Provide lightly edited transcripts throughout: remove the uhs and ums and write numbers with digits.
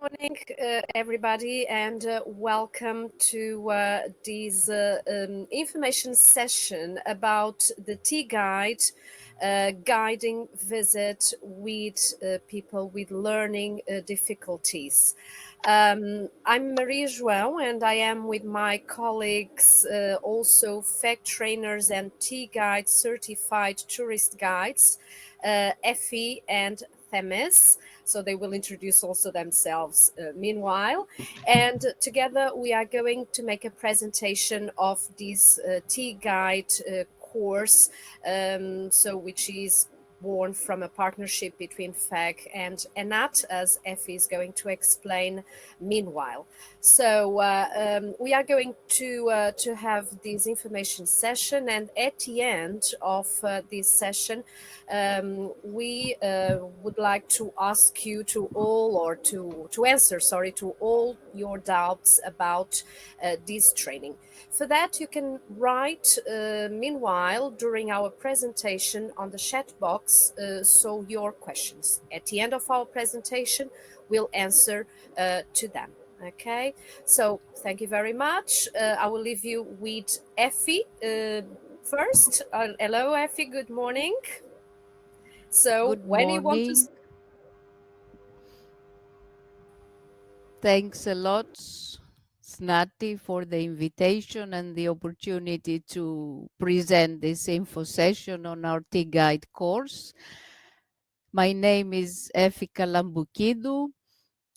Morning, everybody, and welcome to this information session about the T-Guide, guiding visit with people with learning difficulties. I'm Maria Joao, and I am with my colleagues, also FEG trainers and T-Guide certified tourist guides, Efi and Themis. So they will introduce also themselves meanwhile. And together we are going to make a presentation of this T-Guide course, which is born from a partnership between FEG and ENAT, as Efi is going to explain meanwhile. So we are going to have this information session, and at the end of this session, we would like to ask you to all, or to answer, sorry, to all your doubts about this training. For that, you can write, meanwhile, during our presentation on the chat box, so your questions. At the end of our presentation, we'll answer to them. Okay, so thank you very much. I will leave you with Efi first. Hello, Efi. Good morning. So Good when you want to... morning. Thanks a lot, SNATTI, for the invitation and the opportunity to present this info session on our T-Guide course. My name is Efi Kalampoukidou.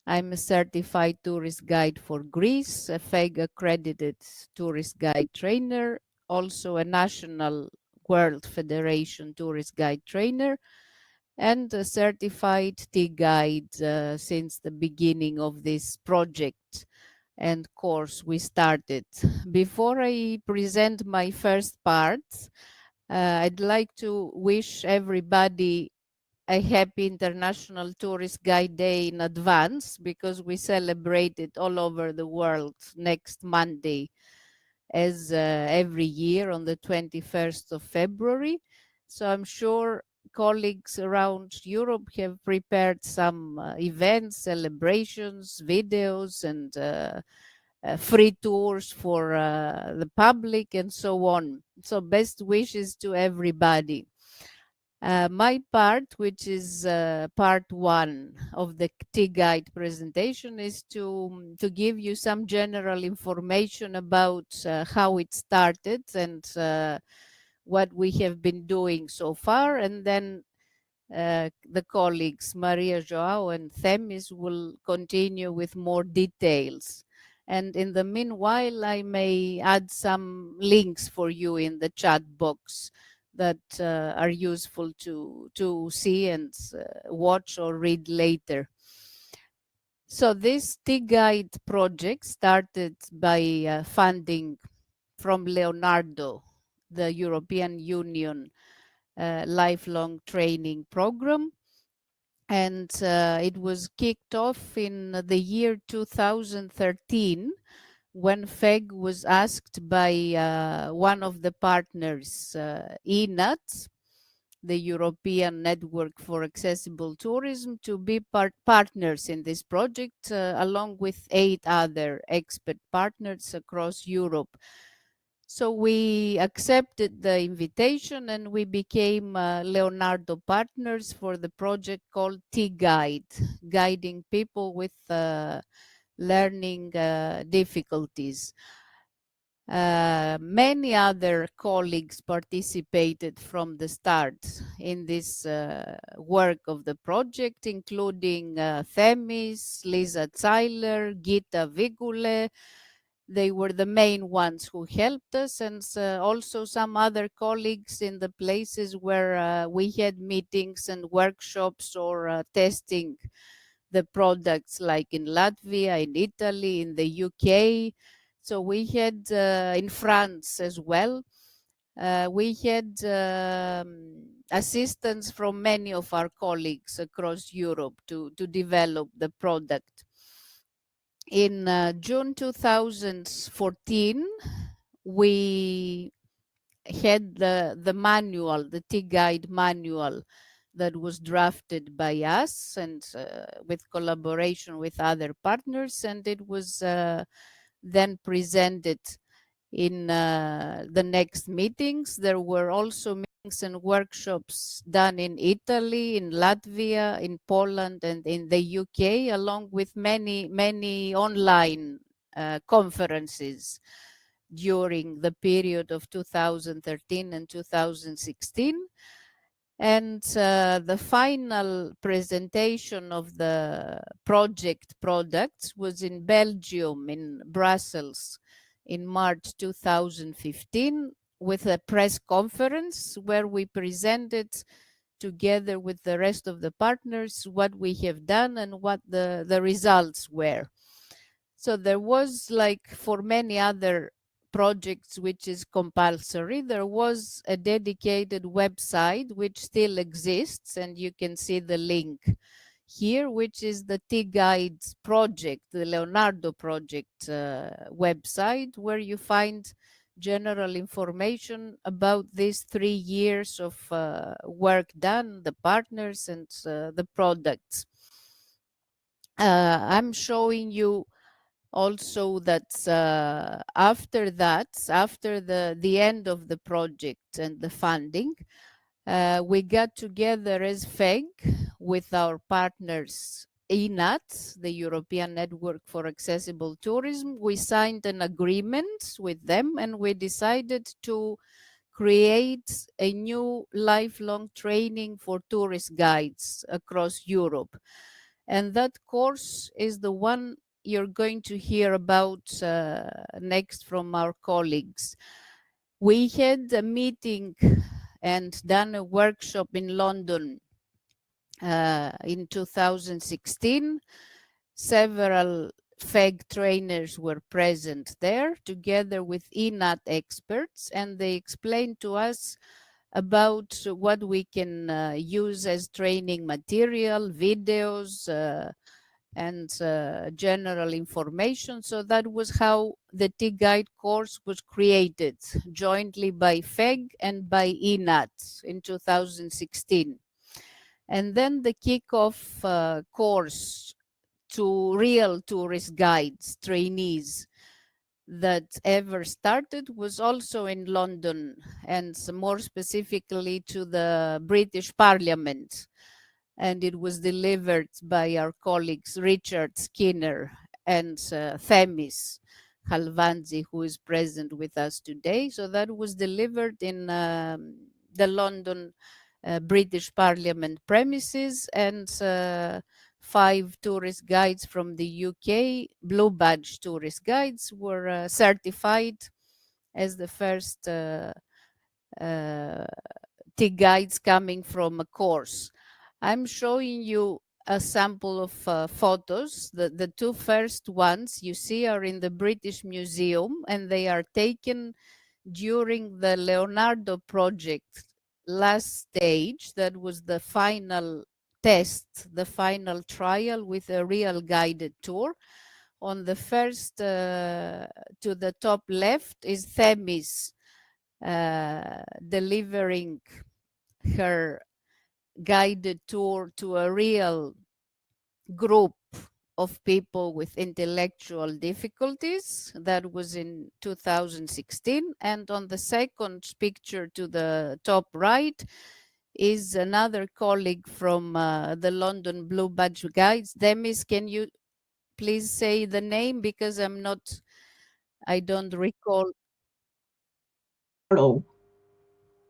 I'm a certified tourist guide for Greece, a FEG accredited tourist guide trainer, also a national World Federation tourist guide trainer, and a certified T-Guide since the beginning of this project and course we started. Before I present my first part, I'd like to wish everybody a happy International Tourist Guide Day in advance, because we celebrate it all over the world next Monday, as every year on the 21st of February. So I'm sure colleagues around Europe have prepared some events, celebrations, videos, and free tours for the public and so on. So best wishes to everybody. My part, which is part one of the T-Guide presentation, is to give you some general information about how it started and what we have been doing so far. And then the colleagues, Maria Joao and Themis, will continue with more details. And in the meanwhile, I may add some links for you in the chat box that are useful to see and watch or read later. So this T-Guide project started by funding from Leonardo, the European Union lifelong training program. And it was kicked off in the year 2013, when FEG was asked by one of the partners, ENAT, the European Network for Accessible Tourism, to be partners in this project, along with 8 other expert partners across Europe. So we accepted the invitation and we became Leonardo partners for the project called T-Guide, guiding people with learning difficulties. Many other colleagues participated from the start in this work of the project, including Themis, Lisa Zeiler, Gita Vigule. They were the main ones who helped us, and also some other colleagues in the places where we had meetings and workshops or testing the products, like in Latvia, in Italy, in the UK. So we had in France as well. We had assistance from many of our colleagues across Europe to develop the product. In June 2014, we had the manual, the T-Guide manual, that was drafted by us and with collaboration with other partners, and it was then presented in the next meetings. There were also meetings and workshops done in Italy, in Latvia, in Poland, and in the UK, along with many online conferences during the period of 2013 and 2016. And the final presentation of the project products was in Belgium, in Brussels, in March 2015, with a press conference where we presented together with the rest of the partners what we have done and what the results were. So there was, like for many other projects which is compulsory, there was a dedicated website which still exists, and you can see the link here, which is the T-GUIDE project, the Leonardo project website, where you find general information about these 3 years of work done, the partners and the products. I'm showing you also that after that, after the end of the project and the funding, we got together as FEG with our partners ENAT, the European Network for Accessible Tourism. We signed an agreement with them and we decided to create a new lifelong training for tourist guides across Europe. And that course is the one you're going to hear about next from our colleagues. We had a meeting and done a workshop in London in 2016. Several FEG trainers were present there together with ENAT experts, and they explained to us about what we can use as training material, videos, and general information. So that was how the T-GUIDE course was created jointly by FEG and by ENAT in 2016. And then the kickoff course to real tourist guides, trainees, that ever started was also in London, and more specifically to the British Parliament. And it was delivered by our colleagues Richard Skinner and Themis Chalvantzi, who is present with us today. So that was delivered in the London British Parliament premises, and 5 tourist guides from the UK, Blue Badge tourist guides, were certified as the first T-guides coming from a course. I'm showing you a sample of photos. The 2 first ones you see are in the British Museum, and they are taken during the Leonardo project last stage. That was the final test, the final trial with a real guided tour. On the first, to the top left, is Themis delivering her guided tour to a real group of people with intellectual difficulties. That was in 2016. And on the second picture to the top right is another colleague from the London Blue Badge Guides. Themis, can you please say the name, because I don't recall. Carol,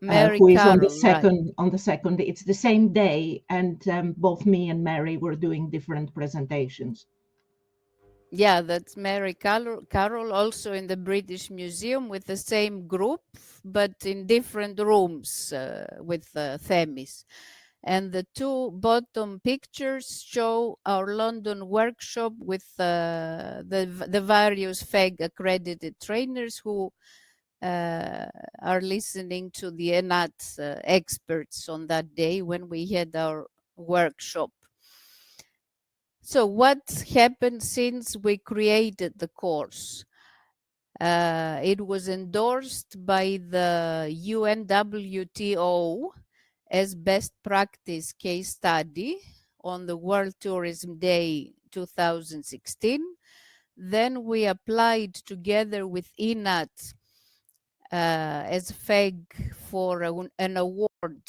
Mary who is Carroll, right. on the second. It's the same day, and both me and Mary were doing different presentations. Yeah, that's Mary Carroll, also in the British Museum with the same group, but in different rooms with Themis. And the 2 bottom pictures show our London workshop with the various FEG accredited trainers who are listening to the ENAT experts on that day when we had our workshop. So what happened since we created the course? It was endorsed by the UNWTO as best practice case study on the World Tourism Day 2016. Then we applied together with ENAT as FEG for an award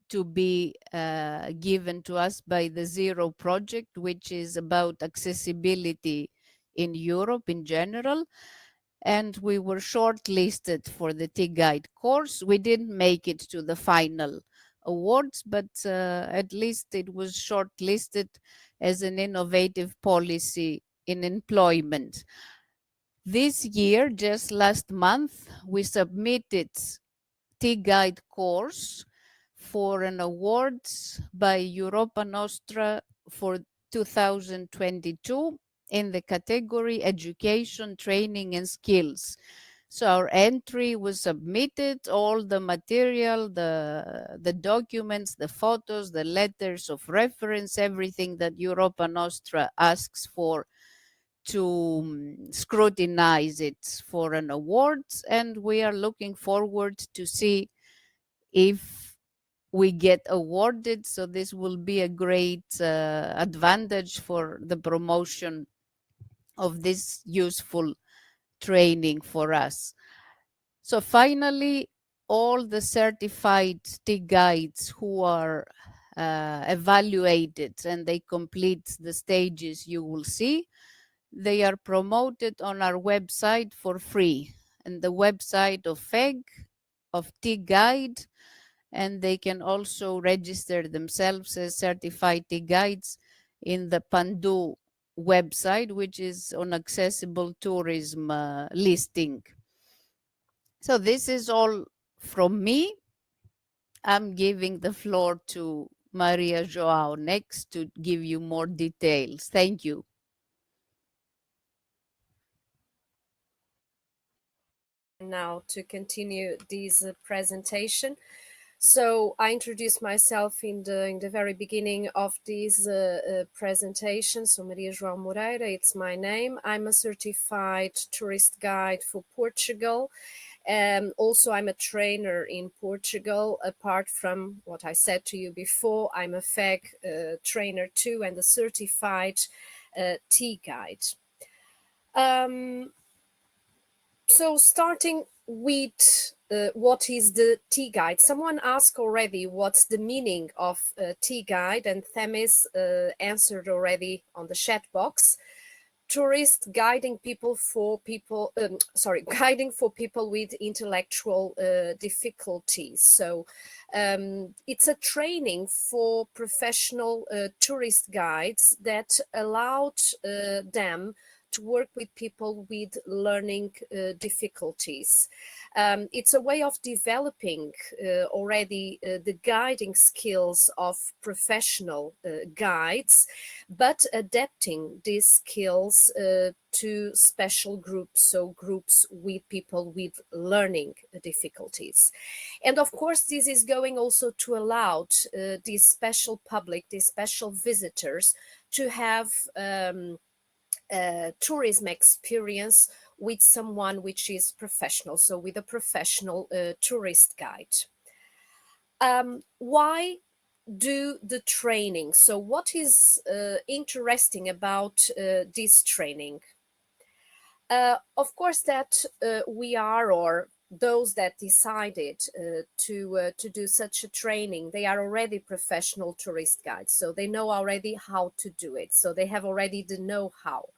to be given to us by the Zero Project, which is about accessibility in Europe in general. And we were shortlisted for the T-GUIDE course. We didn't make it to the final awards, but at least it was shortlisted as an innovative policy in employment. This year, just last month, we submitted T-GUIDE course for an award by Europa Nostra for 2022 in the category Education, Training and Skills. So our entry was submitted, all the material, the documents, the photos, the letters of reference, everything that Europa Nostra asks for to scrutinize it for an award. And we are looking forward to see if we get awarded. So this will be a great advantage for the promotion of this useful training for us. So finally, all the certified T-GUIDEs who are evaluated and they complete the stages you will see, they are promoted on our website for free, and the website of FEG, of T-GUIDE, and they can also register themselves as certified T-GUIDEs in the Pandu website, which is on accessible tourism listing. So this is all from me. I'm giving the floor to Maria Joao next to give you more details. Thank you. Now to continue this presentation. So I introduced myself in the very beginning of this presentation. So Maria João Moreira, it's my name. I'm a certified tourist guide for Portugal. Also, I'm a trainer in Portugal. Apart from what I said to you before, I'm a FEG trainer too, and a certified T-GUIDE. So starting with what is the T-GUIDE? Someone asked already what's the meaning of T-GUIDE, and Themis answered already on the chat box. Tourist guiding people for people, guiding for people with intellectual difficulties. So it's a training for professional tourist guides that allowed them to work with people with learning difficulties. It's a way of developing already the guiding skills of professional guides, but adapting these skills to special groups, so groups with people with learning difficulties. And of course, this is going also to allow these special public, these special visitors to have tourism experience with someone which is professional, so with a professional tourist guide. Why do the training? So what is interesting about this training? Of course that we are, or those that decided to do such a training, they are already professional tourist guides, so they know already how to do it, so they have already the know-how.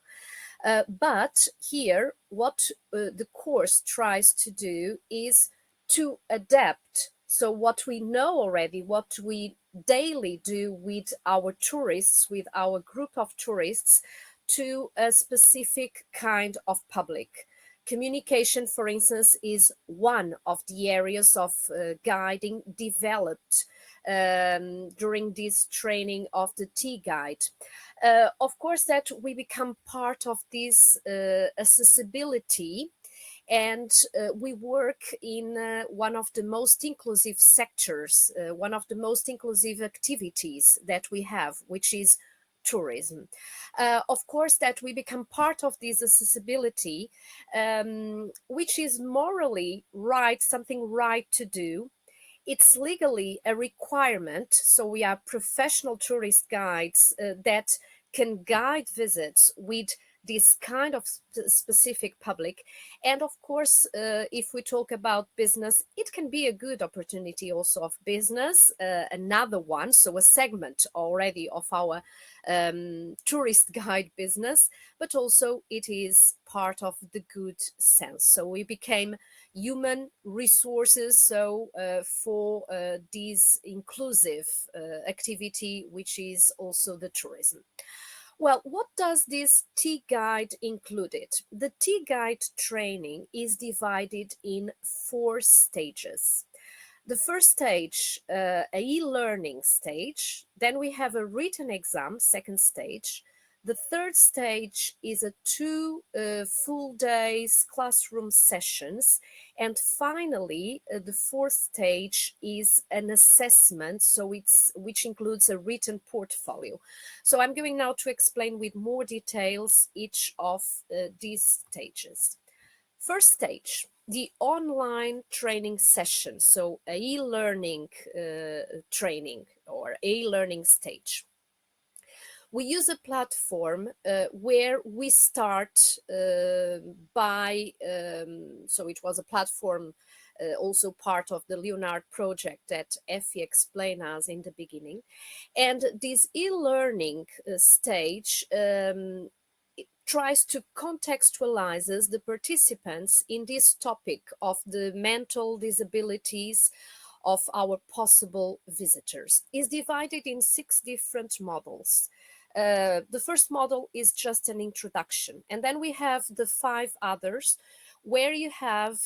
But here, what the course tries to do is to adapt. So what we know already, what we daily do with our tourists, with our group of tourists, to a specific kind of public. Communication, for instance, is one of the areas of guiding developed during this training of the T-GUIDE. Of course, that we become part of this accessibility, and we work in one of the most inclusive sectors, one of the most inclusive activities that we have, which is tourism. Of course, that we become part of this accessibility, which is morally right, something right to do. It's legally a requirement, so we are professional tourist guides that can guide visits with this kind of specific public. And of course, if we talk about business, it can be a good opportunity also of business, another one, so a segment already of our tourist guide business, but also it is part of the good sense. So we became human resources, so for this inclusive activity, which is also the tourism. Well, what does this T-Guide included? The T-Guide training is divided in 4 stages. The first stage, a e-learning stage. Then we have a written exam, second stage. The third stage is a 2 full days classroom sessions. And finally, the fourth stage is an assessment, so which includes a written portfolio. So I'm going now to explain with more details each of these stages. First stage, the online training session, so a e-learning training or e-learning stage. We use a platform where we start by, so it was a platform also part of the Leonard project that Efi explained us in the beginning. And this e-learning stage tries to contextualize the participants in this topic of the mental disabilities of our possible visitors. Is divided in 6 different models. The first model is just an introduction, and then we have the 5 others where you have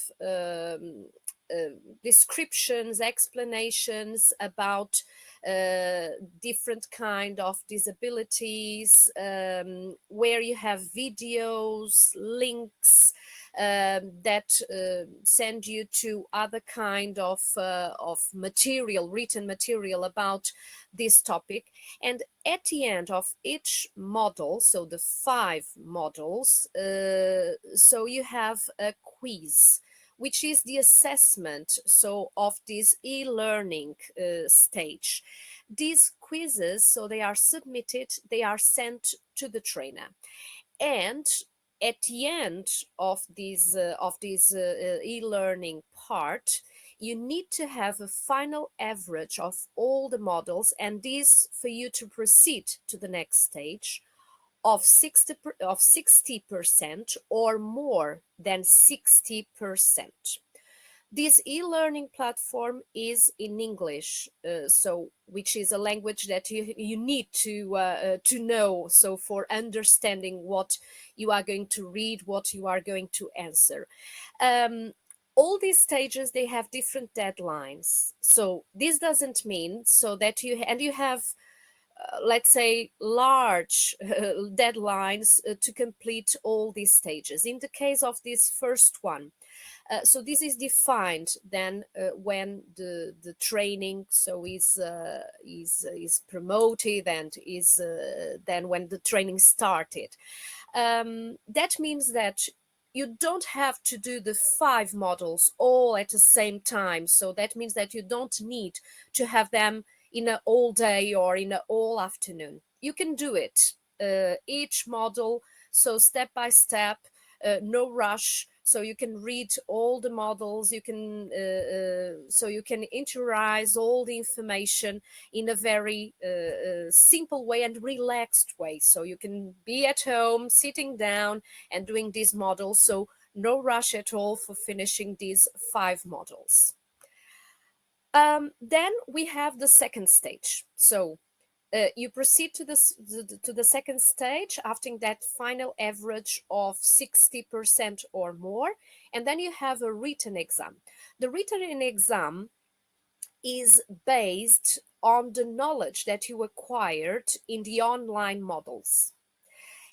descriptions, explanations about different kind of disabilities, where you have videos, links that send you to other kind of material, written material about this topic. And at the end of each model, so the 5 models, so you have a quiz, which is the assessment, so of this e-learning stage. These quizzes, so they are submitted, they are sent to the trainer. And at the end of this e-learning part, you need to have a final average of all the models, and this for you to proceed to the next stage of 60% or more than 60%. This e-learning platform is in English, so which is a language that you need to know, so for understanding what you are going to read, what you are going to answer. All these stages, they have different deadlines. So this doesn't mean so that you have let's say large deadlines to complete all these stages. In the case of this first one, so this is defined then when the training is promoted and is then when the training started. That means that you don't have to do the 5 models all at the same time. So that means that you don't need to have them in an all day or in an all afternoon. You can do it each model, so step by step, no rush. So you can read all the models, you can so you can interiorize all the information in a very simple way and relaxed way. So you can be at home, sitting down and doing these models. So no rush at all for finishing these 5 models. Then we have the second stage. So you proceed to the second stage after that final average of 60% or more, and then you have a written exam. The written exam is based on the knowledge that you acquired in the online models.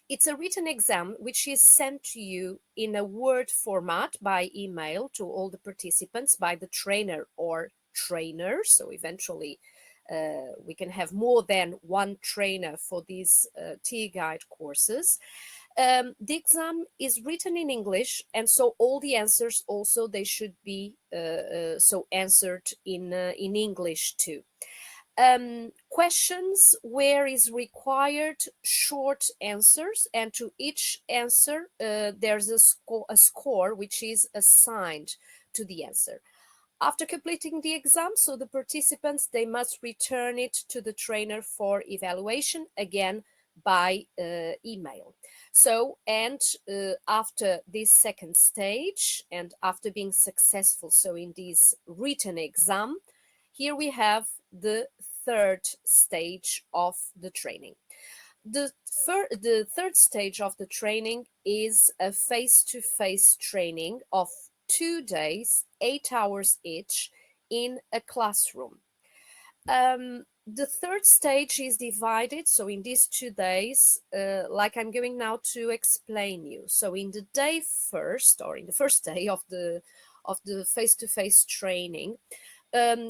It's a written exam which is sent to you in a Word format by email to all the participants by the trainer or trainers. So eventually we can have more than one trainer for these T-Guide courses. The exam is written in English, and so all the answers also they should be so answered in English too. Questions where is required short answers, and to each answer there's a score which is assigned to the answer. After completing the exam, so the participants, they must return it to the trainer for evaluation, again by email. So, and after this second stage, and after being successful, so in this written exam, here we have the third stage of the training. The third stage of the training is a face-to-face training of 2 days, 8 hours each, in a classroom. The third stage is divided, so in these 2 days, like I'm going now to explain you. So in the day first, or in the first day of the face-to-face training,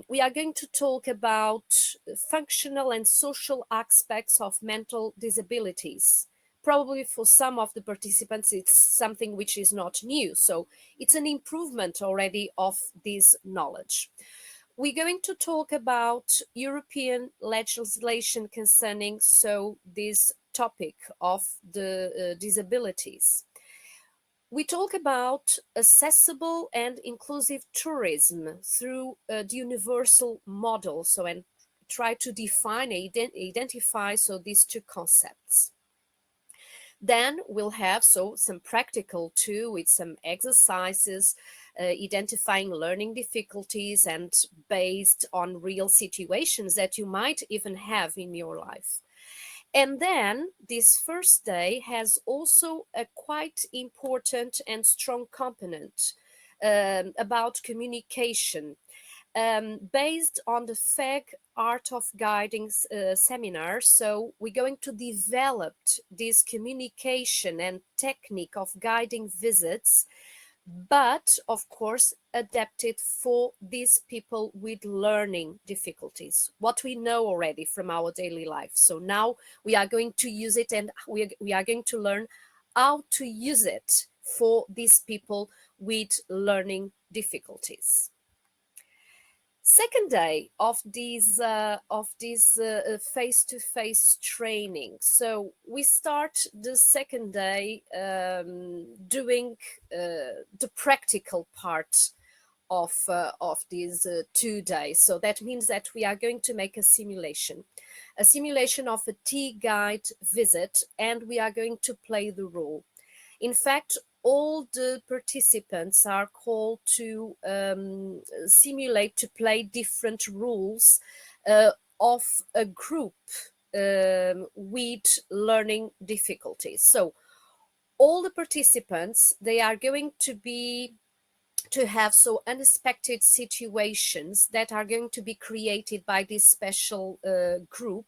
we are going to talk about functional and social aspects of mental disabilities. Probably for some of the participants, it's something which is not new. So it's an improvement already of this knowledge. We're going to talk about European legislation concerning this topic of the disabilities. We talk about accessible and inclusive tourism through the universal model, and try to define and identify these two concepts. Then we'll have some practical too, with some exercises identifying learning difficulties and based on real situations that you might even have in your life. And then this first day has also a quite important and strong component about communication. Based on the FEG Art of Guiding seminar, so we're going to develop this communication and technique of guiding visits, but of course adapted for these people with learning difficulties, what we know already from our daily life. So now we are going to use it, and we are going to learn how to use it for these people with learning difficulties. Second day of this face-to-face training. So we start the second day doing the practical part of these 2 days. So that means that we are going to make a simulation of a T-guide visit, and we are going to play the role. In fact, all the participants are called to simulate, to play different roles of a group with learning difficulties. So all the participants, they are going to have unexpected situations that are going to be created by this special group.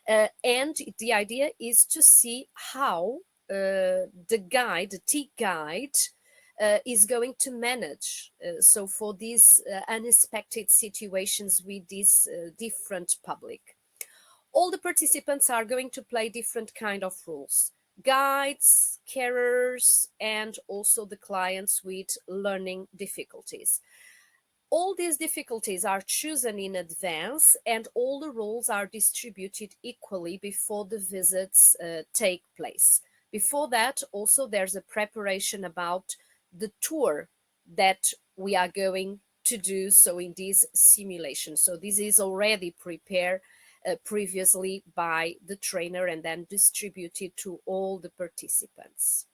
And the idea is to see how the T-guide, is going to manage for these unexpected situations with this different public. All the participants are going to play different kind of roles: guides, carers, and also the clients with learning difficulties. All these difficulties are chosen in advance, and all the roles are distributed equally before the visits take place. Before that, also there's a preparation about the tour that we are going to do in this simulation. So this is already prepared previously by the trainer and then distributed to all the participants.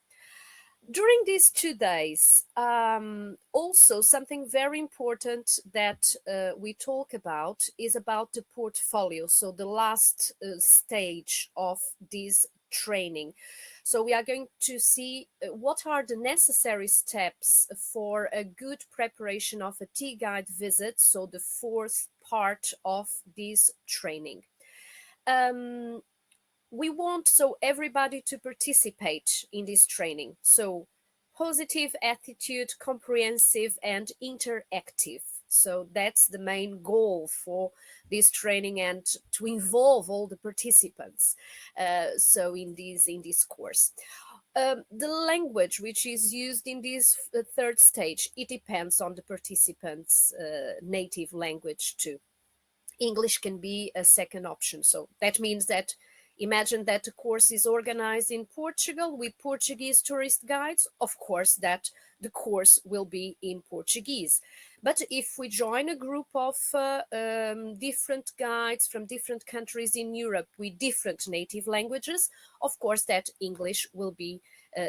During these 2 days, also something very important that we talk about is about the portfolio, so the last stage of this training. So we are going to see what are the necessary steps for a good preparation of a T-guide visit, so the fourth part of this training. We want everybody to participate in this training. So positive attitude, comprehensive and interactive. So that's the main goal for this training, and to involve all the participants in this course. The language which is used in this third stage, it depends on the participant's native language too. English can be a second option. So that means that imagine that the course is organized in Portugal with Portuguese tourist guides. Of course, that the course will be in Portuguese. But if we join a group of different guides from different countries in Europe with different native languages, of course, that English will be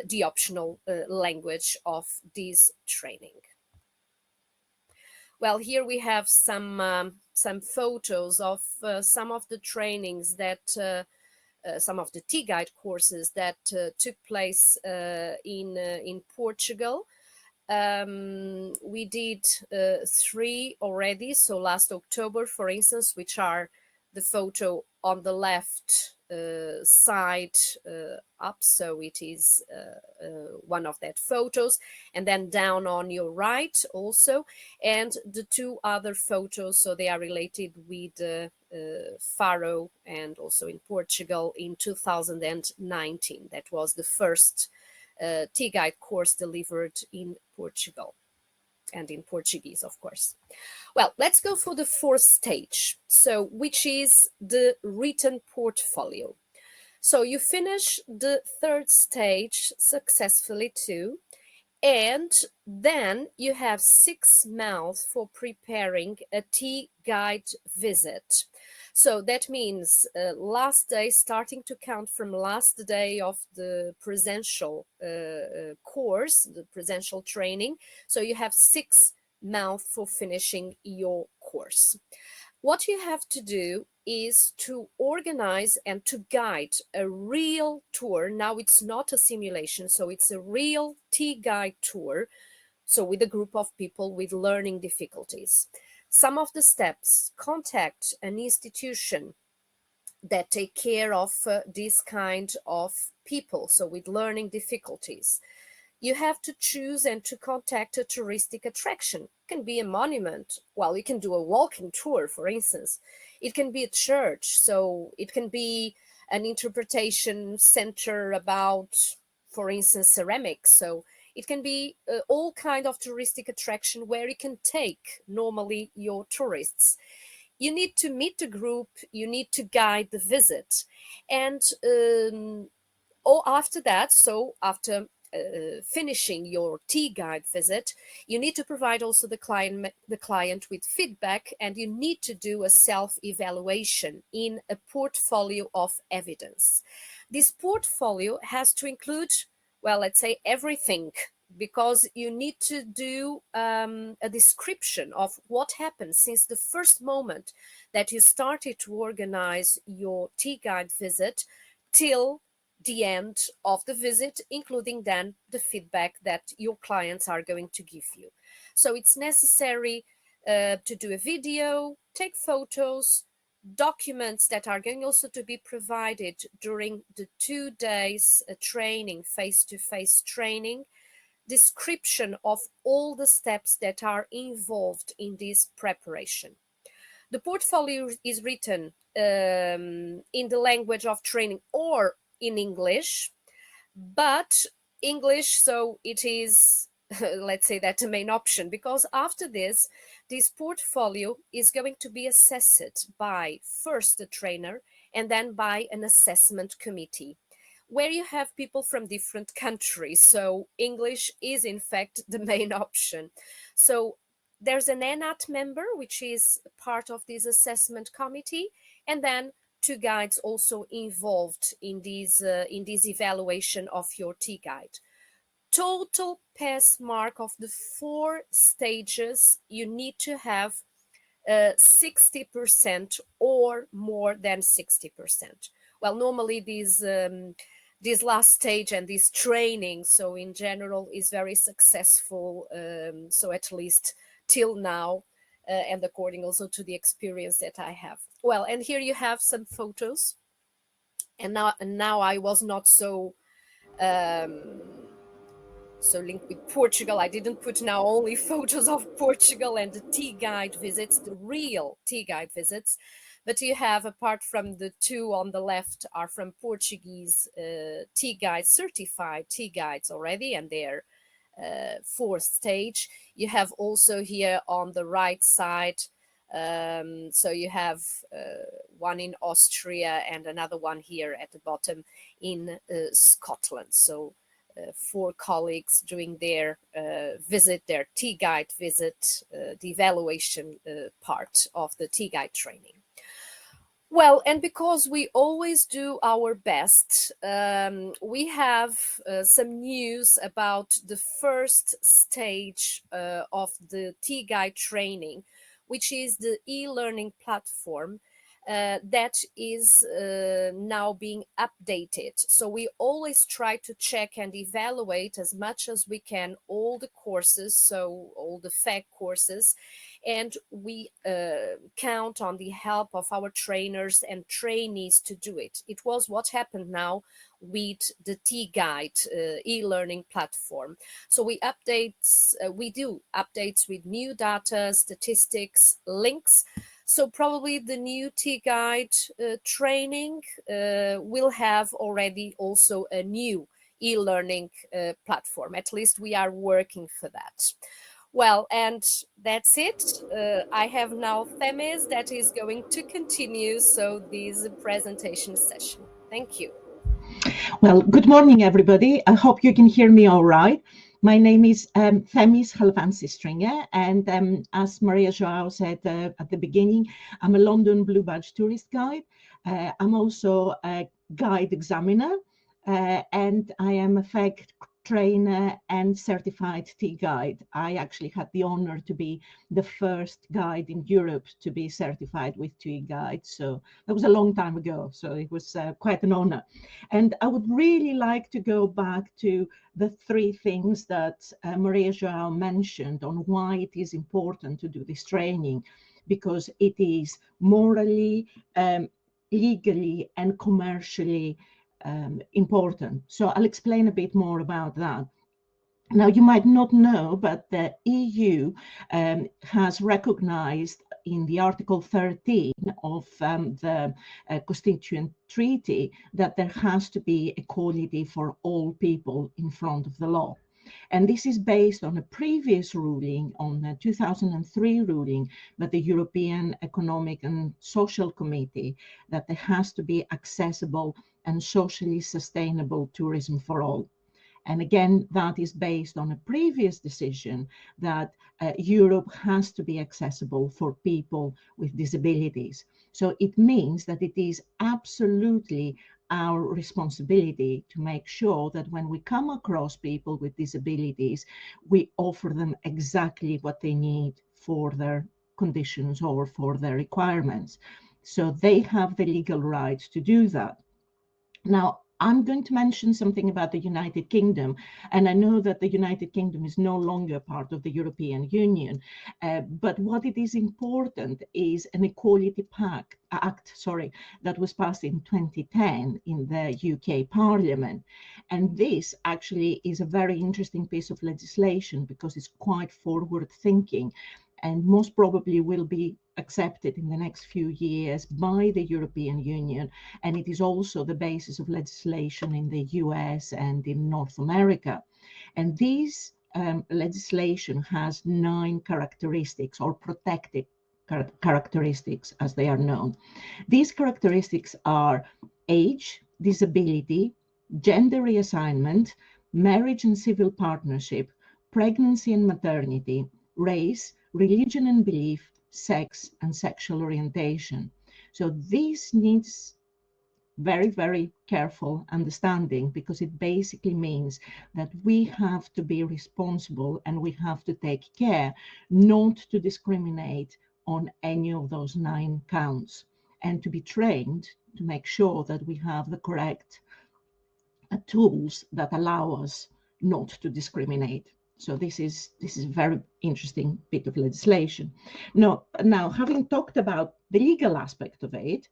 the optional language of this training. Well, here we have some photos of some of the trainings that some of the T-GUIDE courses that took place in Portugal. We did 3 already. So last October, for instance, which are the photo on the left side up. So it is one of that photos, and then down on your right also. And the 2 other photos, so they are related with Faro and also in Portugal in 2019. That was the first T-GUIDE course delivered in Portugal and in Portuguese, of course. Well, let's go for the 4th stage, so which is the written portfolio. So you finish the 3rd stage successfully too, and then you have 6 months for preparing a T-GUIDE visit. So that means last day, starting to count from last day of the presential course, the presential training. So you have 6 months for finishing your course. What you have to do is to organize and to guide a real tour. Now it's not a simulation, so it's a real T-GUIDE tour, so with a group of people with learning difficulties. Some of the steps: contact an institution that take care of this kind of people, so with learning difficulties. You have to choose and to contact a touristic attraction. It can be a monument. Well, you can do a walking tour, for instance. It can be a church, so it can be an interpretation center about, for instance, ceramics. So it can be all kind of touristic attraction where you can take normally your tourists. You need to meet the group, you need to guide the visit. And after that, so after finishing your T-GUIDE visit, you need to provide also the client with feedback, and you need to do a self-evaluation in a portfolio of evidence. This portfolio has to include, well, let's say everything, because you need to do a description of what happened since the first moment that you started to organize your T-GUIDE visit till the end of the visit, including then the feedback that your clients are going to give you. So it's necessary to do a video, take photos, documents that are going also to be provided during the 2 days training, face-to-face training, description of all the steps that are involved in this preparation. The portfolio is written in the language of training or in English, but English, so it is, let's say that the main option, because after this portfolio is going to be assessed by first the trainer and then by an assessment committee, where you have people from different countries. So English is in fact the main option. So there's an ENAT member, which is part of this assessment committee, and then 2 guides also involved in this evaluation of your T-GUIDE. Total pass mark of the 4 stages, you need to have 60% or more than 60%. Well, normally this last stage and this training, so in general, is very successful. So at least till now, and according also to the experience that I have. Well, and here you have some photos. And now I was not so linked with Portugal. I didn't put now only photos of Portugal and the T-GUIDE visits, the real T-GUIDE visits. But you have, apart from the two on the left, are from Portuguese T-Guides, certified T-Guides already, and they're fourth stage. You have also here on the right side, so you have one in Austria and another one here at the bottom in Scotland. So 4 colleagues doing their visit, their T-Guide visit, the evaluation part of the T-Guide training. Well, and because we always do our best, we have some news about the first stage of the T-Guide training, which is the e-learning platform that is now being updated. So we always try to check and evaluate as much as we can all the courses, so all the FEG courses, and we count on the help of our trainers and trainees to do it. It was what happened now with the T-Guide e-learning platform. So we do updates with new data, statistics, links. So probably the new T-Guide training will have already also a new e-learning platform. At least we are working for that. Well, and that's it. I have now Themis that is going to continue this presentation session. Thank you. Well, good morning, everybody. I hope you can hear me all right. My name is Themis Chalvantzi-Stringer, and as Maria Joao said at the beginning, I'm a London Blue Badge tourist guide. I'm also a guide examiner, and I am a FEG trainer and certified T-Guide. I actually had the honor to be the first guide in Europe to be certified with T-Guide. So that was a long time ago. So it was quite an honor. And I would really like to go back to the 3 things that Maria Joao mentioned on why it is important to do this training, because it is morally, legally, and commercially important. So I'll explain a bit more about that. Now, you might not know, but the EU has recognized in the Article 13 of the Constituent Treaty that there has to be equality for all people in front of the law. And this is based on a previous ruling, on a 2003 ruling by the European Economic and Social Committee, that there has to be accessible and socially sustainable tourism for all. And again, that is based on a previous decision that Europe has to be accessible for people with disabilities. So it means that it is absolutely our responsibility to make sure that when we come across people with disabilities, we offer them exactly what they need for their conditions or for their requirements. So they have the legal rights to do that. Now, I'm going to mention something about the United Kingdom, and I know that the United Kingdom is no longer part of the European Union, but what it is important is an Equality Act, that was passed in 2010 in the UK Parliament. And this actually is a very interesting piece of legislation because it's quite forward-thinking, and most probably will be accepted in the next few years by the European Union. And it is also the basis of legislation in the US and in North America. And this legislation has 9 characteristics, or protected characteristics as they are known. These characteristics are age, disability, gender reassignment, marriage and civil partnership, pregnancy and maternity, race, religion and belief, sex, and sexual orientation. So this needs very, very careful understanding, because it basically means that we have to be responsible and we have to take care not to discriminate on any of those 9 counts, and to be trained to make sure that we have the correct tools that allow us not to discriminate. So this is a very interesting bit of legislation. Now, having talked about the legal aspect of it,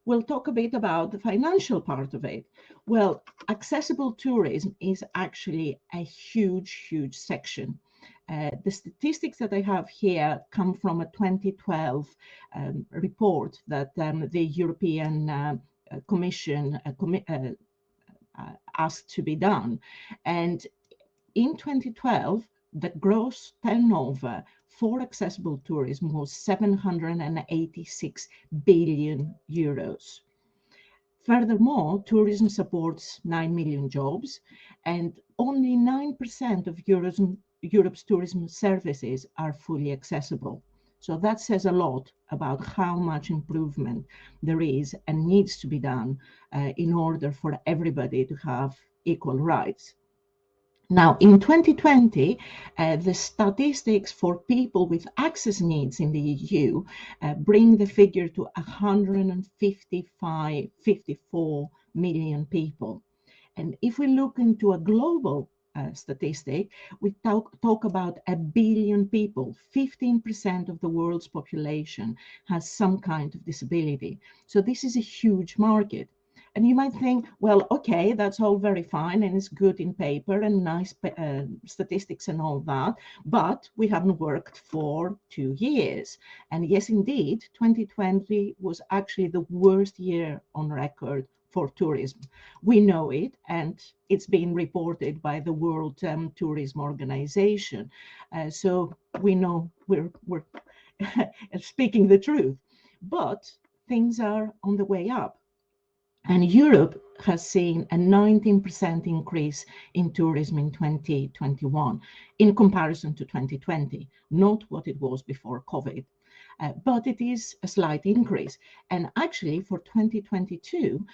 we'll talk a bit about the financial part of it. Well, accessible tourism is actually a huge, huge section. The statistics that I have here come from a 2012 report that the European Commission asked to be done. And in 2012, the gross turnover for accessible tourism was 786 billion euros. Furthermore, tourism supports 9 million jobs, and only 9% of Europe's tourism services are fully accessible. So that says a lot about how much improvement there is and needs to be done in order for everybody to have equal rights. Now, in 2020, the statistics for people with access needs in the EU bring the figure to 154 million people. And if we look into a global statistic, we talk about 1 billion people. 15% of the world's population has some kind of disability. So this is a huge market. And you might think, well, okay, that's all very fine and it's good in paper and nice statistics and all that, but we haven't worked for 2 years. And yes, indeed, 2020 was actually the worst year on record for tourism. We know it, and it's been reported by the World Tourism Organization. So we know we're speaking the truth, but things are on the way up. And Europe has seen a 19% increase in tourism in 2021 in comparison to 2020, not what it was before COVID. But it is a slight increase. And actually for 2022,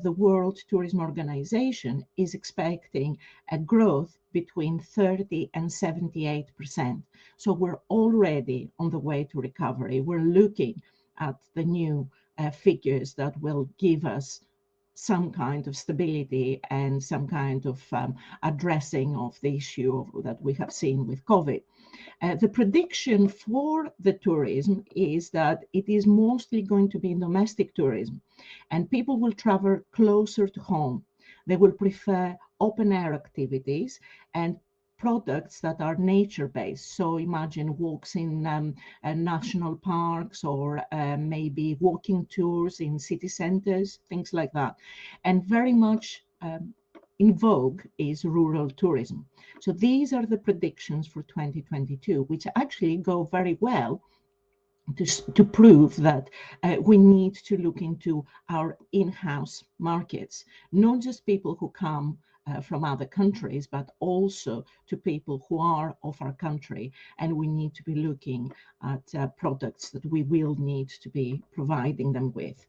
the World Tourism Organization is expecting a growth between 30 and 78%. So we're already on the way to recovery. We're looking at the new figures that will give us some kind of stability and some kind of addressing of the issue that we have seen with COVID. The prediction for the tourism is that it is mostly going to be domestic tourism, and people will travel closer to home. They will prefer open air activities and products that are nature-based. So imagine walks in national parks or maybe walking tours in city centers, things like that. And very much in vogue is rural tourism. So these are the predictions for 2022, which actually go very well to prove that we need to look into our in-house markets, not just people who come from other countries, but also to people who are of our country. And we need to be looking at products that we will need to be providing them with.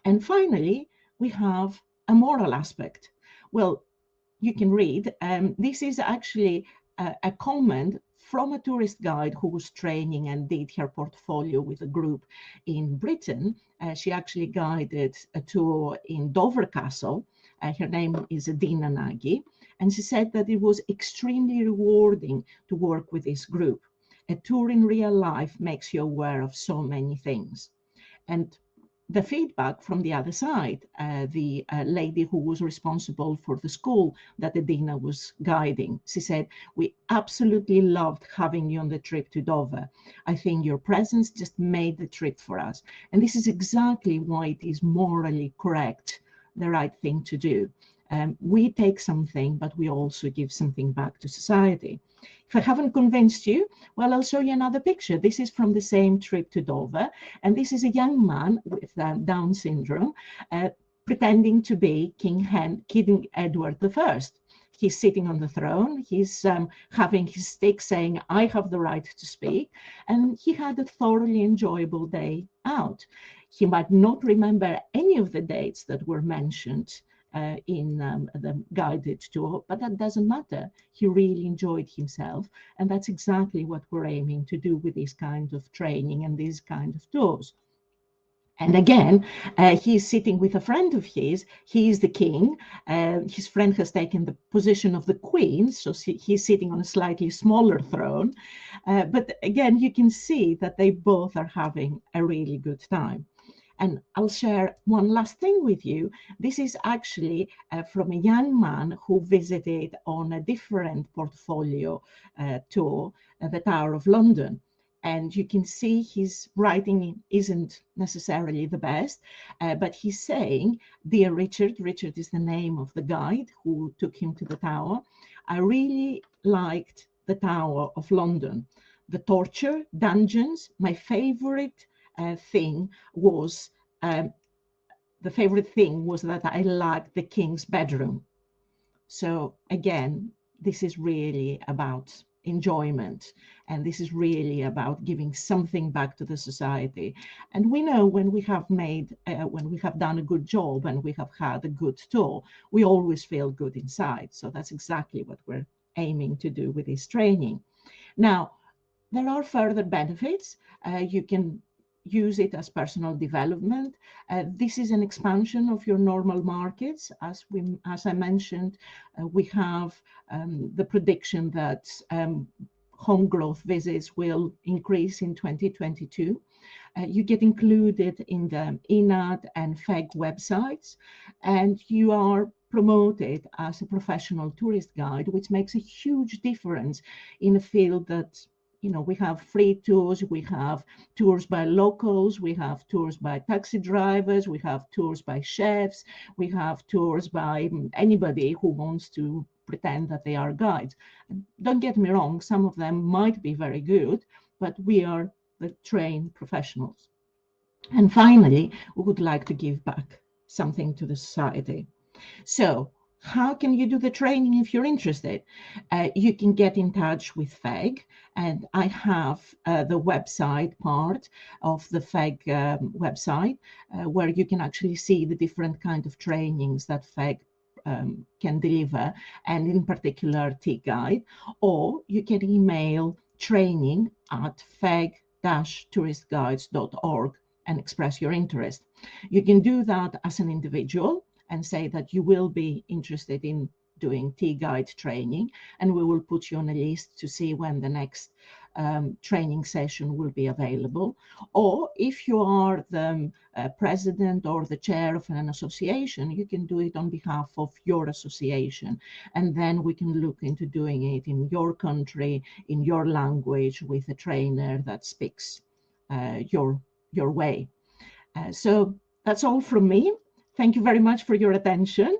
And finally, we have a moral aspect. Well, you can read, this is actually a comment from a tourist guide who was training and did her portfolio with a group in Britain. She actually guided a tour in Dover Castle. Her name is Dina Nagy, and she said that it was extremely rewarding to work with this group. A tour in real life makes you aware of so many things. And the feedback from the other side, the lady who was responsible for the school that Dina was guiding, she said, we absolutely loved having you on the trip to Dover. I think your presence just made the trip for us. And this is exactly why it is morally correct, the right thing to do. We take something, but we also give something back to society. If I haven't convinced you, well, I'll show you another picture. This is from the same trip to Dover, and this is a young man with Down syndrome pretending to be King Edward I. He's sitting on the throne, he's having his stick saying, I have the right to speak, and he had a thoroughly enjoyable day out. He might not remember any of the dates that were mentioned in the guided tour, but that doesn't matter. He really enjoyed himself, and that's exactly what we're aiming to do with this kind of training and these kind of tours. And again, he's sitting with a friend of his. He is the king. His friend has taken the position of the queen, so he's sitting on a slightly smaller throne. But again, you can see that they both are having a really good time. And I'll share one last thing with you. This is actually from a young man who visited on a different portfolio tour the Tower of London. And you can see his writing isn't necessarily the best, but he's saying, "Dear Richard," Richard is the name of the guide who took him to the tower, "I really liked the Tower of London. The torture, dungeons, my favorite thing was that I liked the king's bedroom." So again, this is really about enjoyment, and this is really about giving something back to the society. And we know when we have done a good job and we have had a good tour, we always feel good inside. So that's exactly what we're aiming to do with this training. Now, there are further benefits. You can use it as personal development. This is an expansion of your normal markets. As I mentioned, we have the prediction that home growth visits will increase in 2022. You get included in the ENAT and FEG websites, and you are promoted as a professional tourist guide, which makes a huge difference in a field that, we have free tours, we have tours by locals, we have tours by taxi drivers, we have tours by chefs, we have tours by anybody who wants to pretend that they are guides. Don't get me wrong, some of them might be very good, but we are the trained professionals. And finally, we would like to give back something to the society. So how can you do the training if you're interested? You can get in touch with FEG, and I have the website part of the FEG website where you can actually see the different kind of trainings that FEG can deliver, and in particular T-GUIDE, or you can email training@feg-touristguides.org and express your interest. You can do that as an individual and say that you will be interested in doing T-GUIDE training, and we will put you on a list to see when the next training session will be available. Or if you are the president or the chair of an association, you can do it on behalf of your association, and then we can look into doing it in your country, in your language, with a trainer that speaks your way. So that's all from me. Thank you very much for your attention.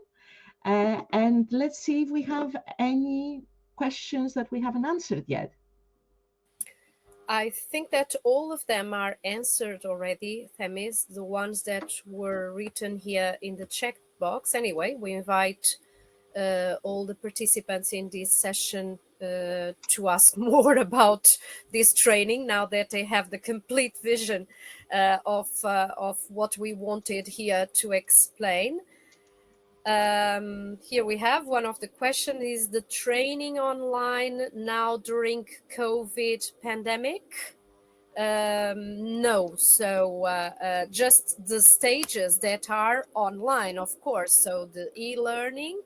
And let's see if we have any questions that we haven't answered yet. I think that all of them are answered already, Themis, the ones that were written here in the chat box. Anyway, we invite all the participants in this session to ask more about this training now that they have the complete vision of what we wanted here to explain. Here we have one of the questions: is the training online now during COVID pandemic? No, so just the stages that are online, of course. So the e-learning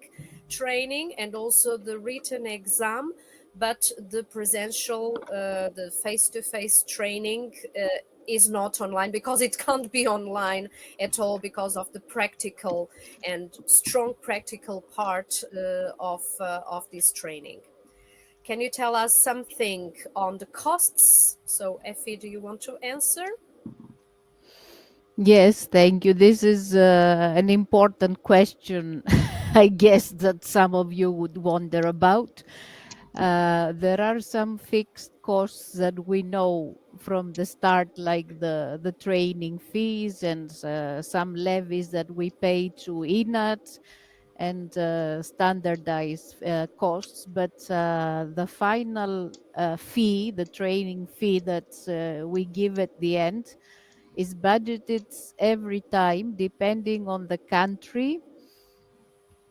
training and also the written exam, but the presential, the face-to-face training is not online, because it can't be online at all because of the practical and strong practical part of this training. Can you tell us something on the costs? So, Efi, do you want to answer? Yes, thank you. This is an important question, I guess, that some of you would wonder about. There are some fixed costs that we know from the start, like the training fees and some levies that we pay to ENAT and standardized costs. But the final fee, the training fee that we give at the end, is budgeted every time depending on the country.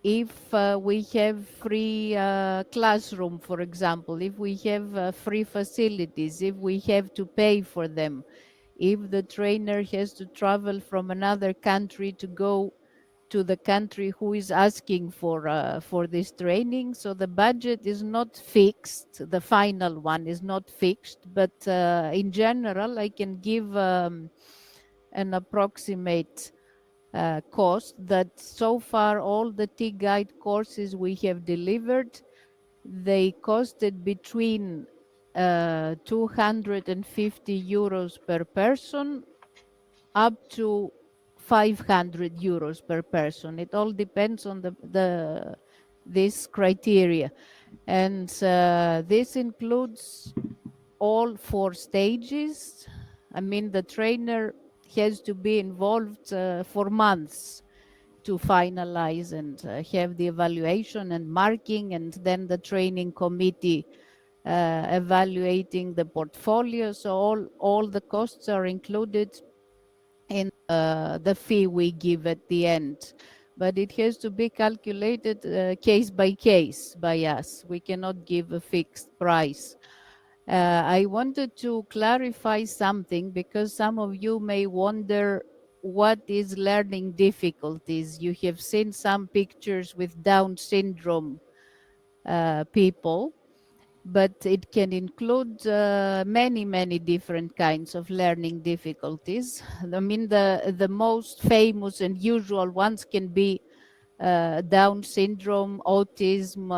If we have free classroom, for example, if we have free facilities, if we have to pay for them, if the trainer has to travel from another country to go to the country who is asking for this training. So the budget is not fixed. The final one is not fixed, but in general, I can give an approximate cost that so far all the T-GUIDE courses we have delivered, they costed between 250 euros per person up to 500 euros per person. It all depends on this criteria. And this includes all 4 stages. I mean, the trainer has to be involved for months to finalize and have the evaluation and marking, and then the training committee evaluating the portfolio. So all the costs are included in the fee we give at the end. But it has to be calculated case by case by us. We cannot give a fixed price. I wanted to clarify something because some of you may wonder what is learning difficulties. You have seen some pictures with Down syndrome people, but it can include many different kinds of learning difficulties. I mean, the most famous and usual ones can be Down syndrome, autism,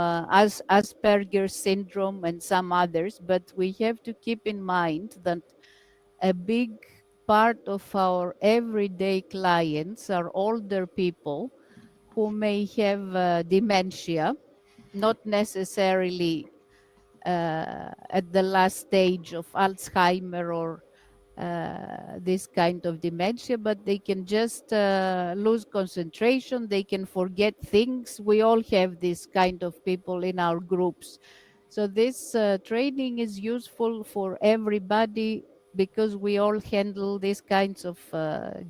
Asperger's syndrome, and some others. But we have to keep in mind that a big part of our everyday clients are older people who may have dementia, not necessarily at the last stage of Alzheimer or this kind of dementia, but they can just lose concentration. They can forget things. We all have this kind of people in our groups. So this training is useful for everybody because we all handle these kinds of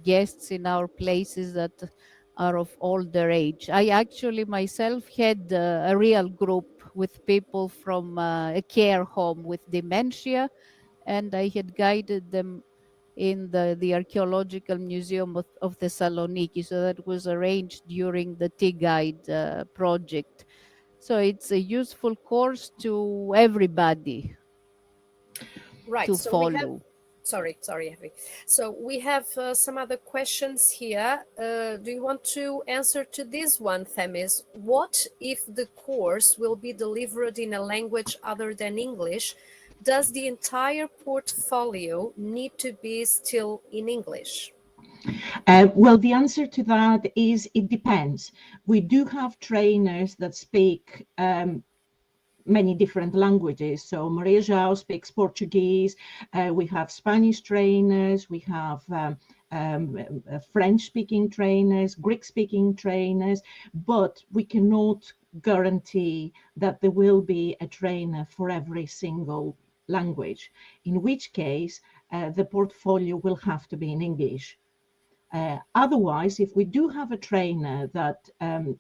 guests in our places that are of older age. I actually myself had a real group with people from a care home with dementia, and I had guided them in the Archaeological Museum of Thessaloniki. So that was arranged during the T-GUIDE project. So it's a useful course to everybody Right. to So we have, follow. sorry, Efi. So we have some other questions here. Do you want to answer to this one, Themis? What if the course will be delivered in a language other than English? Does the entire portfolio need to be still in English? Well, the answer to that is it depends. We do have trainers that speak many different languages. So Maria Joao speaks Portuguese. We have Spanish trainers. We have French-speaking trainers, Greek-speaking trainers, but we cannot guarantee that there will be a trainer for every single language, in which case the portfolio will have to be in English. Otherwise, if we do have a trainer that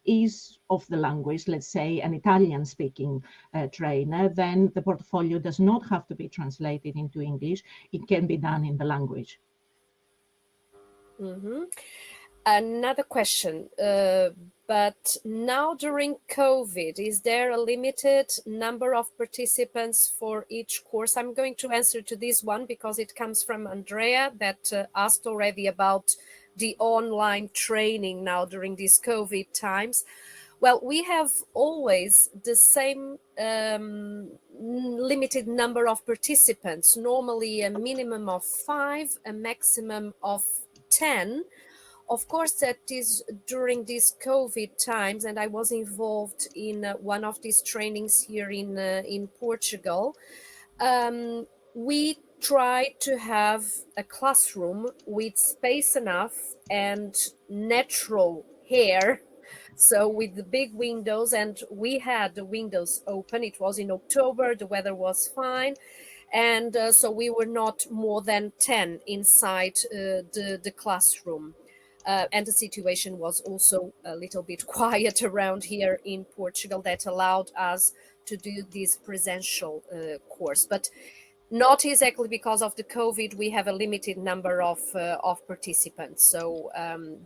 is of the language, let's say an Italian speaking trainer, then the portfolio does not have to be translated into English. It can be done in the language. Mm-hmm. Another question, but now during COVID, is there a limited number of participants for each course? I'm going to answer to this one because it comes from Andrea that asked already about the online training now during these COVID times. Well, we have always the same limited number of participants, normally a minimum of 5, a maximum of 10. Of course, that is during these COVID times, and I was involved in one of these trainings here in Portugal. We try to have a classroom with space enough and natural air. So with the big windows, and we had the windows open. It was in October, the weather was fine. And so we were not more than 10 inside the classroom. And the situation was also a little bit quiet around here in Portugal that allowed us to do this presential course. But not exactly because of the COVID, we have a limited number of participants. So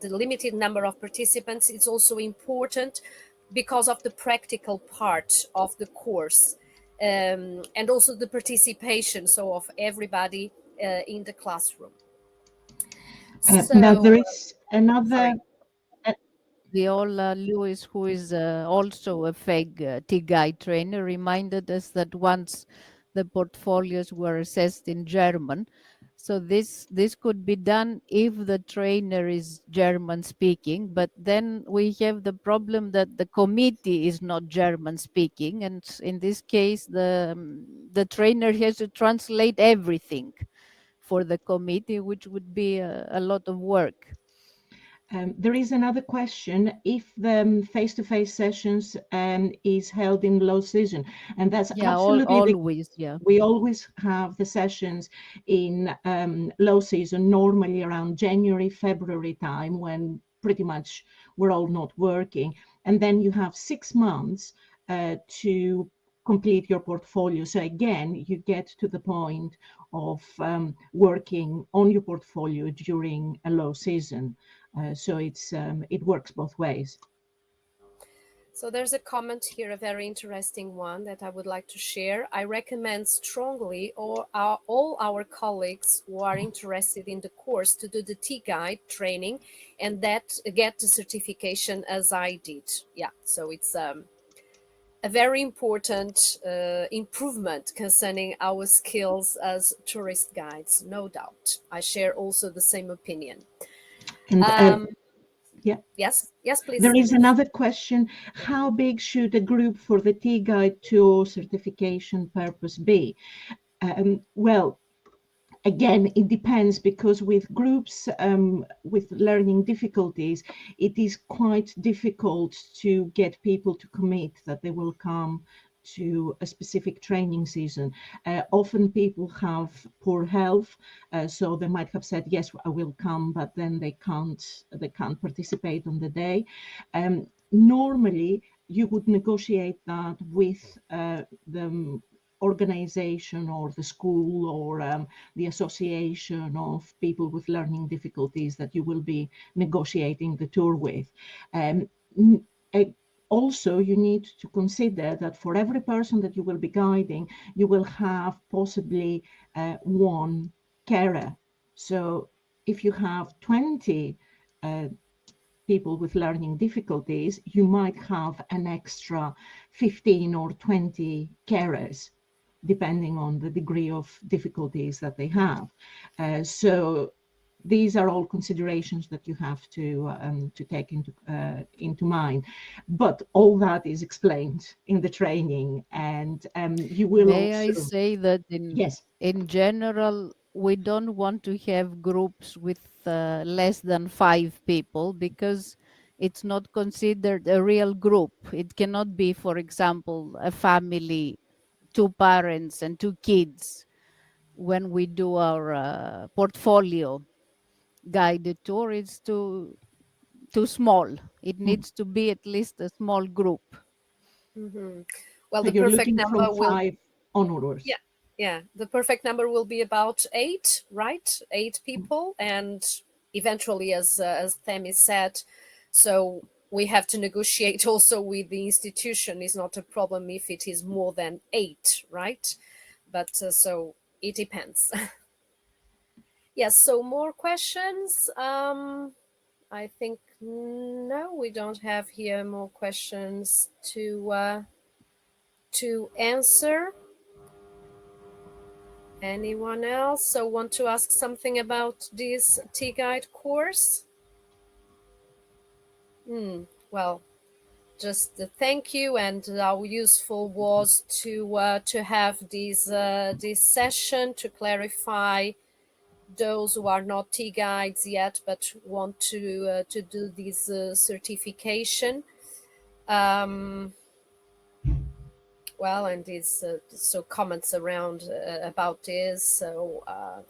the limited number of participants is also important because of the practical part of the course and also the participation, so of everybody in the classroom. Now So, there is another. sorry. Viola Lewis, who is also a FEG T-GUIDE trainer, reminded us that once the portfolios were assessed in German. So this could be done if the trainer is German speaking, but then we have the problem that the committee is not German speaking, and in this case the trainer has to translate everything for the committee, which would be a lot of work. There is another question if the face-to-face sessions is held in low season, and that's Yeah, absolutely always, yeah. we always have the sessions in low season, normally around January, February time, when pretty much we're all not working. And then you have 6 months to complete your portfolio. So again, you get to the point of working on your portfolio during a low season. So it works both ways. So there's a comment here, a very interesting one that I would like to share. I recommend strongly all our colleagues who are interested in the course to do the T-GUIDE training and that get the certification as I did. Yeah, so it's a very important improvement concerning our skills as tourist guides, no doubt. I share also the same opinion. And yeah. Yes, please. There is another question. How big should a group for the T-GUIDE tour certification purpose be? Well, again, it depends, because with groups with learning difficulties, it is quite difficult to get people to commit that they will come to a specific training season. Often people have poor health, so they might have said, yes, I will come, but then they can't participate on the day. Normally, you would negotiate that with the organization or the school or the association of people with learning difficulties that you will be negotiating the tour with. Also, you need to consider that for every person that you will be guiding, you will have possibly one carer. So if you have 20 people with learning difficulties, you might have an extra 15 or 20 carers, depending on the degree of difficulties that they have. So these are all considerations that you have to take into mind. But all that is explained in the training, and you will May also. I say that Yes. in general, we don't want to have groups with less than 5 people, because it's not considered a real group. It cannot be, for example, a family, 2 parents and 2 kids. When we do our portfolio guided tour, it's too small. It needs to be at least a small group. Mm-hmm. Well, So the you're perfect looking number from will 5 onwards. Yeah, the perfect number will be about 8, right? 8 people, and eventually, as Themis said, so we have to negotiate also with the institution. It's not a problem if it is more than 8, right? But so it depends. Yes. So more questions. I think no, we don't have here more questions to answer. Anyone else? So want to ask something about this T-GUIDE course? Well, just thank you, and how useful was to have this session to clarify those who are not T-GUIDEs yet but want to do this certification. Well, and these so comments around about this. So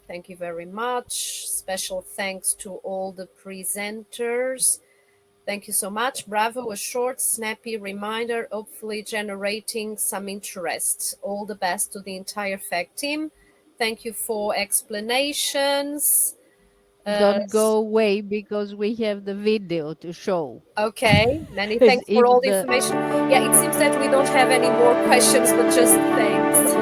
thank you very much. Special thanks to all the presenters. Thank you so much. Bravo, a short, snappy reminder, hopefully generating some interest. All the best to the entire FEG team. Thank you for explanations. Don't go away, because we have the video to show. Okay, many thanks for all the information. Yeah, it seems that we don't have any more questions, but just thanks.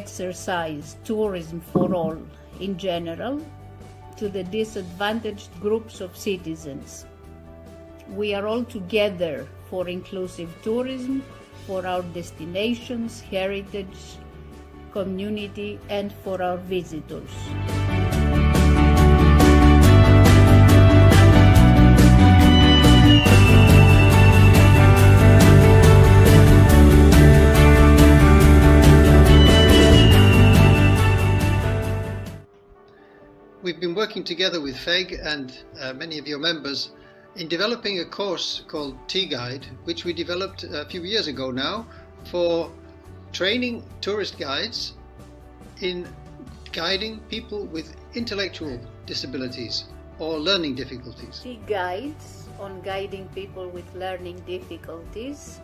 exercise tourism for all in general to the disadvantaged groups of citizens. We are all together for inclusive tourism, for our destinations, heritage, community, and for our visitors. We've been working together with FEG and many of your members in developing a course called T-GUIDE, which we developed a few years ago now for training tourist guides in guiding people with intellectual disabilities or learning difficulties. T-GUIDES on guiding people with learning difficulties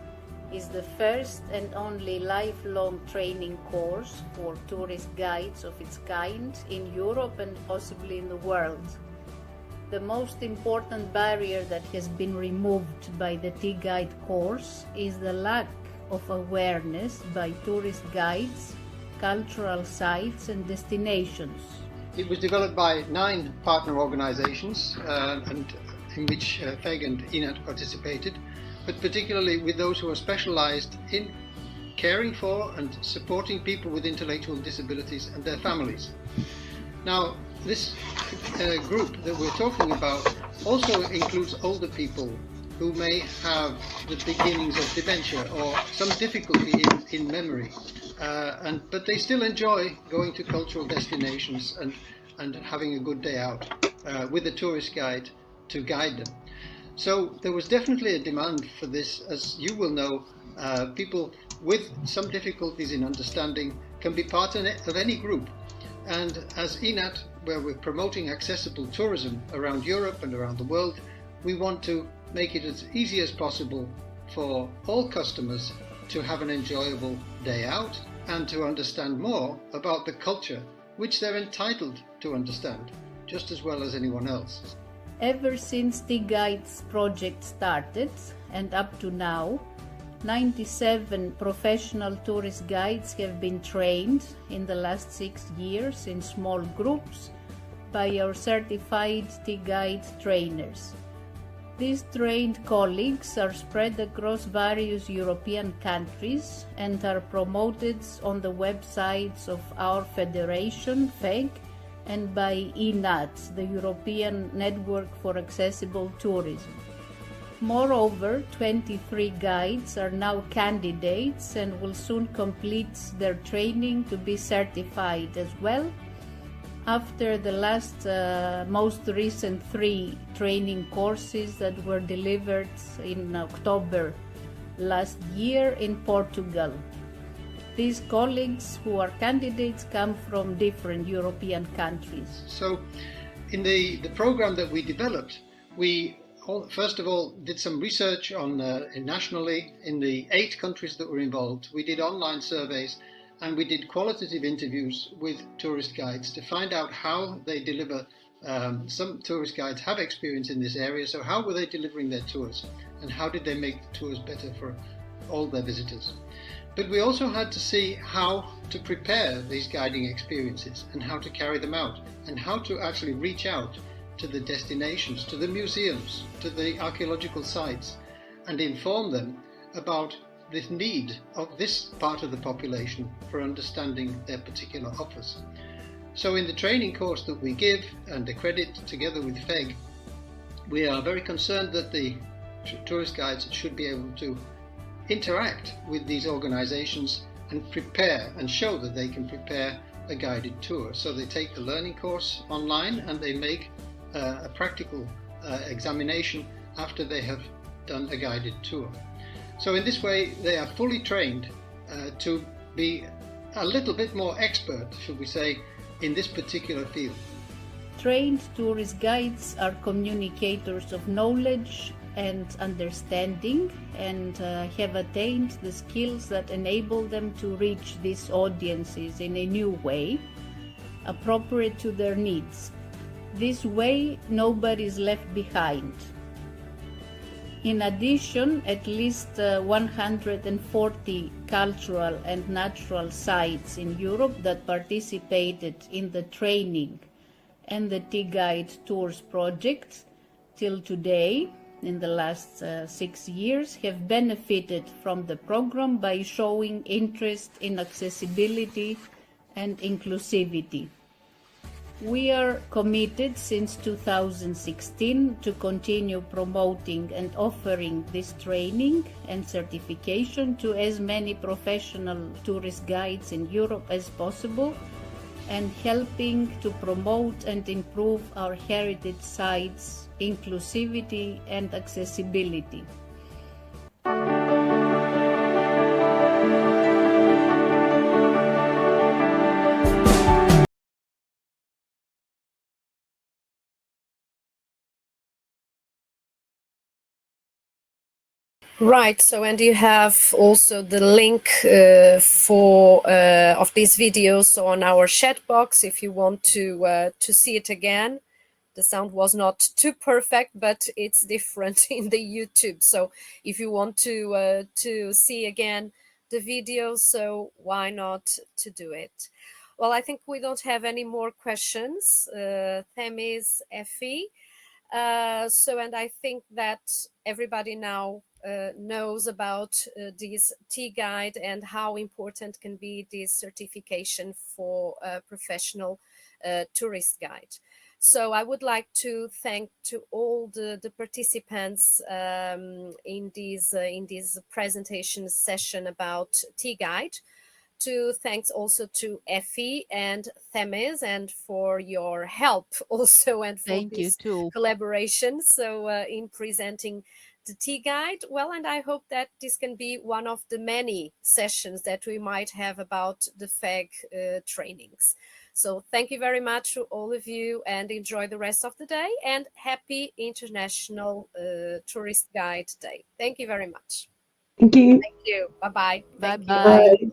is the first and only lifelong training course for tourist guides of its kind in Europe and possibly in the world. The most important barrier that has been removed by the T-GUIDE course is the lack of awareness by tourist guides, cultural sites and destinations. It was developed by 9 partner organizations and in which FEG and ENAT participated, but particularly with those who are specialized in caring for and supporting people with intellectual disabilities and their families. Now, this group that we're talking about also includes older people who may have the beginnings of dementia or some difficulty in memory, but they still enjoy going to cultural destinations and having a good day out with a tourist guide to guide them. So there was definitely a demand for this. As you will know, people with some difficulties in understanding can be part of any group. And as ENAT, where we're promoting accessible tourism around Europe and around the world, we want to make it as easy as possible for all customers to have an enjoyable day out and to understand more about the culture which they're entitled to understand, just as well as anyone else. Ever since T-GUIDE's project started and up to now, 97 professional tourist guides have been trained in the last 6 years in small groups by our certified T-GUIDE trainers. These trained colleagues are spread across various European countries and are promoted on the websites of our federation, FEG, and by ENAT, the European Network for Accessible Tourism. Moreover, 23 guides are now candidates and will soon complete their training to be certified as well, after the most recent 3 training courses that were delivered in October last year in Portugal. These colleagues who are candidates come from different European countries. So in the program that we developed, we first of all did some research on nationally in the 8 countries that were involved. We did online surveys and we did qualitative interviews with tourist guides to find out how they deliver. Some tourist guides have experience in this area, so how were they delivering their tours and how did they make the tours better for all their visitors? But we also had to see how to prepare these guiding experiences and how to carry them out and how to actually reach out to the destinations, to the museums, to the archaeological sites and inform them about the need of this part of the population for understanding their particular offers. So in the training course that we give and accredit together with FEG, we are very concerned that the tourist guides should be able to interact with these organizations and prepare and show that they can prepare a guided tour. So they take the learning course online and they make a practical examination after they have done a guided tour. So in this way they are fully trained to be a little bit more expert, should we say, in this particular field. Trained tourist guides are communicators of knowledge and understanding and have attained the skills that enable them to reach these audiences in a new way, appropriate to their needs. This way, nobody is left behind. In addition, at least 140 cultural and natural sites in Europe that participated in the training and the T-GUIDE tours project till today, in the last 6 years, have benefited from the program by showing interest in accessibility and inclusivity. We are committed since 2016 to continue promoting and offering this training and certification to as many professional tourist guides in Europe as possible, and helping to promote and improve our heritage sites, inclusivity and accessibility. Right. So, and you have also the link of these videos on our chat box if you want to see it again. The sound was not too perfect, but it's different in the YouTube. So, if you want to see again the video, so why not to do it? Well, I think we don't have any more questions. Themis, Efi. And I think that everybody now knows about this T-GUIDE and how important can be this certification for a professional tourist guide. So I would like to thank to all the participants in this presentation session about T-GUIDE. To thanks also to Efi and Themis and for your help also and for Thank you this too. collaboration. So in presenting the T-GUIDE, well, and I hope that this can be one of the many sessions that we might have about the FEG trainings. So thank you very much to all of you and enjoy the rest of the day and happy International Tourist Guide Day. Thank you very much. Thank you. Thank you. Bye-bye. Bye-bye. Bye.